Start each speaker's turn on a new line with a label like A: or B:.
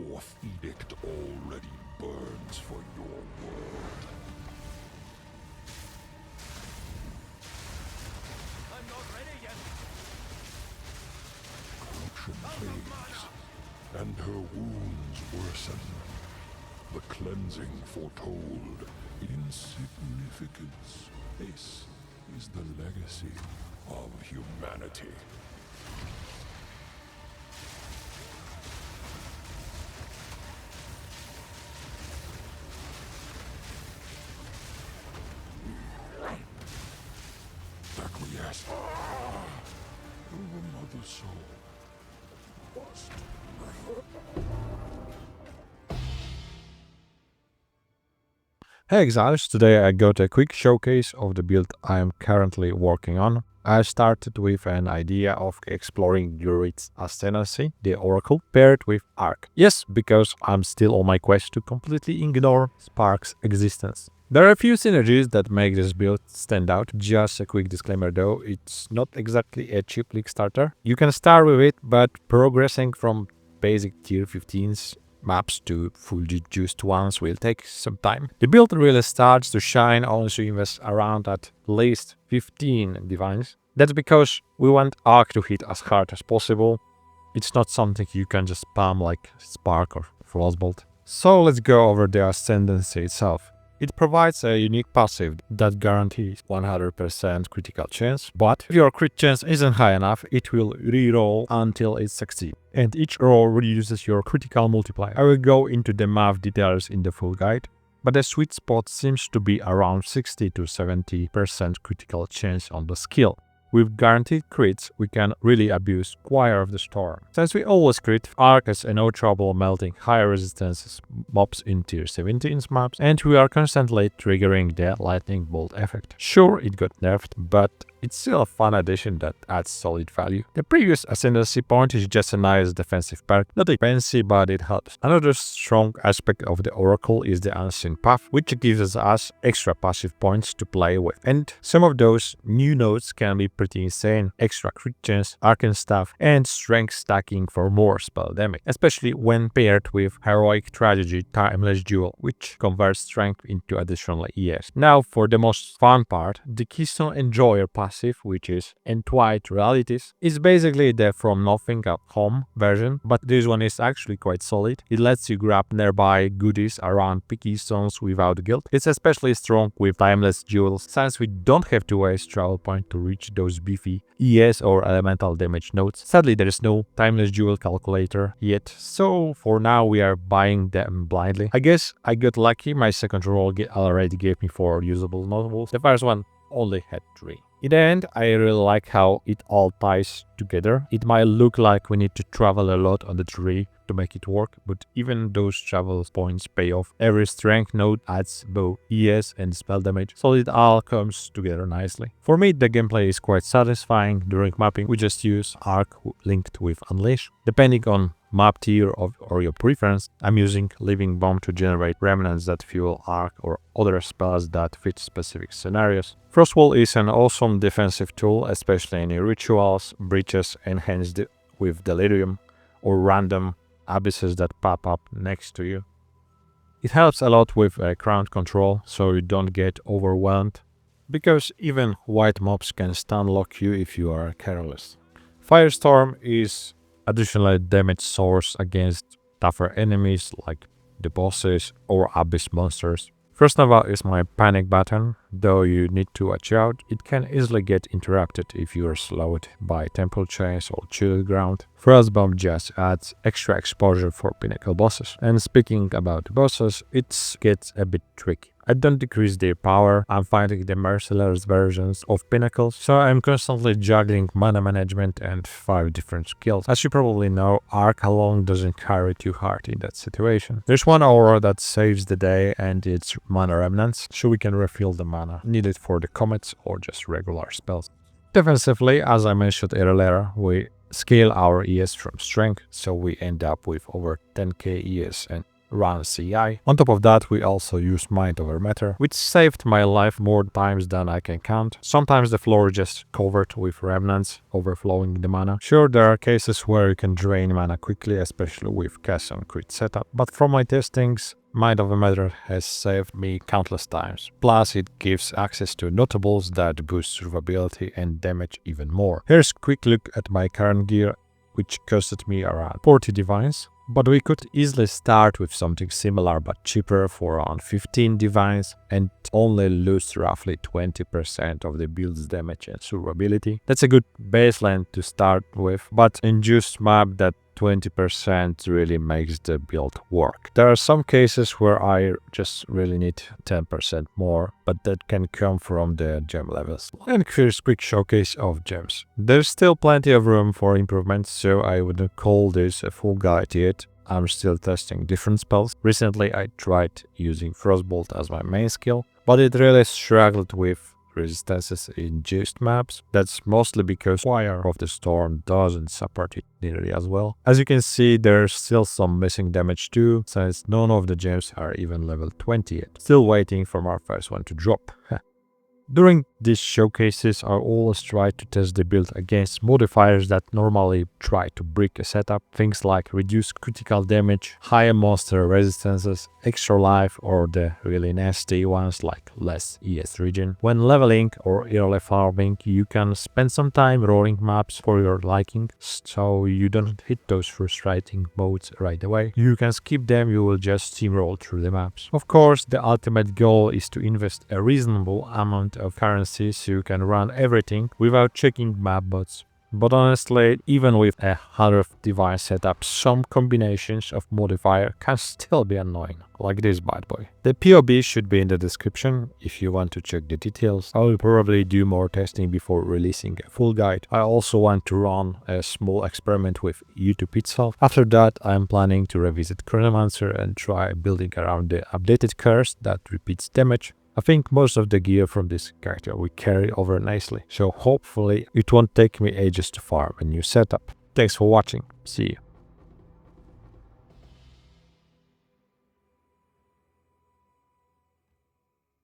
A: fourth edict already burns for your world.
B: I'm not ready yet.
A: Corruption plagues, and her wounds worsen. The cleansing foretold insignificance. This is the legacy of humanity. Acquiesce. The mother soul must.
C: Hey exiles, today I got a quick showcase of the build I am currently working on. I started with an idea of exploring Druid's ascendancy, the Oracle, paired with Arc. Yes, because I'm still on my quest to completely ignore Spark's existence. There are a few synergies that make this build stand out. Just a quick disclaimer though, it's not exactly a cheap league starter. You can start with it, but progressing from basic tier 15s maps to full juiced ones will take some time. The build really starts to shine once you invest around at least 15 divines. That's because we want Arc to hit as hard as possible. It's not something you can just spam like Spark or Frostbolt. So let's go over the ascendancy itself. It provides a unique passive that guarantees 100% critical chance, but if your crit chance isn't high enough, it will re-roll until it succeeds, and each roll reduces your critical multiplier. I will go into the math details in the full guide, but the sweet spot seems to be around 60 to 70% critical chance on the skill. With guaranteed crits, we can really abuse Choir of the Storm. Since we always crit, Arc has no trouble melting higher resistances mobs in tier 17's maps, and we are constantly triggering the lightning bolt effect. Sure, it got nerfed, but it's still a fun addition that adds solid value. The previous ascendancy point is just a nice defensive perk, not fancy, but it helps. Another strong aspect of the Oracle is the Unseen Path, which gives us extra passive points to play with. And some of those new nodes can be pretty insane: extra crit chance, arcane staff, and strength stacking for more spell damage, especially when paired with Heroic Tragedy Timeless Duel, which converts strength into additional ES. Now for the most fun part, the Keystone Enjoyer passive, which is Entwined Realities, is basically the from nothing at home version, but this one is actually quite solid. It lets you grab nearby goodies around keystones without guilt. It's especially strong with Timeless Duels, since we don't have to waste travel point to reach those beefy ES or elemental damage nodes. Sadly, there is no Timeless Duel calculator yet, so for now we are buying them blindly. I guess I got lucky, my second roll already gave me 4 usable nobles. The first one only had 3. In the end, I really like how it all ties together. It might look like we need to travel a lot on the tree to make it work, but even those travel points pay off. Every strength node adds both ES and spell damage, so it all comes together nicely. For me, the gameplay is quite satisfying. During mapping, we just use Arc linked with Unleash. Depending on map tier or your preference, I'm using Living Bomb to generate remnants that fuel Arc or other spells that fit specific scenarios. Frostbolt is an awesome defensive tool, especially in rituals, breaches enhanced with Delirium, or random abysses that pop up next to you. It helps a lot with crowd control, so you don't get overwhelmed, because even white mobs can stun lock you if you are careless. Firestorm is additional damage source against tougher enemies like the bosses or abyss monsters. First Nova is my panic button, though you need to watch out. It can easily get interrupted if you are slowed by temple chains or chill ground. Frostbomb just adds extra exposure for pinnacle bosses. And speaking about bosses, it gets a bit tricky. I don't decrease their power, I'm fighting the merciless versions of pinnacles, so I'm constantly juggling mana management and 5 different skills. As you probably know, Arc alone doesn't carry too hard in that situation. There's one aura that saves the day, and it's mana remnants, so we can refill the mana needed for the comets or just regular spells. Defensively, as I mentioned earlier, we scale our ES from strength, so we end up with over 10k ES and run CI. On top of that, we also use Mind over Matter, which saved my life more times than I can count. Sometimes the floor is just covered with remnants, overflowing the mana. Sure, there are cases where you can drain mana quickly, especially with cast on crit setup, but from my testings, Mind over Matter has saved me countless times. Plus, it gives access to notables that boost survivability and damage even more. Here's a quick look at my current gear, which costed me around 40 divines. But we could easily start with something similar but cheaper for around 15 divines and only lose roughly 20% of the build's damage and survivability. That's a good baseline to start with, but in juiced map that 20% really makes the build work. There are some cases where I just really need 10% more, but that can come from the gem levels. And here's a quick showcase of gems. There's still plenty of room for improvement, so I wouldn't call this a full guide yet. I'm still testing different spells. Recently I tried using Frostbolt as my main skill, but it really struggled with resistances in juiced maps. That's mostly because Fire of the Storm doesn't support it nearly as well. As you can see, there's still some missing damage too, since none of the gems are even level 20 yet. Still waiting for my first one to drop. During these showcases, I always try to test the build against modifiers that normally try to break a setup. Things like reduced critical damage, higher monster resistances, extra life, or the really nasty ones like less ES regen. When leveling or early farming, you can spend some time rolling maps for your liking, so you don't hit those frustrating modes right away. You can skip them, you will just steamroll through the maps. Of course, the ultimate goal is to invest a reasonable amount of currency so you can run everything without checking map bots. But honestly, even with a 100 device setup, some combinations of modifier can still be annoying, like this bad boy. The POB should be in the description if you want to check the details. I will probably do more testing before releasing a full guide. I also want to run a small experiment with YouTube itself. After that, I am planning to revisit Chronomancer and try building around the updated curse that repeats damage. I think most of the gear from this character will carry over nicely, so hopefully it won't take me ages to farm a new setup. Thanks for watching, see you.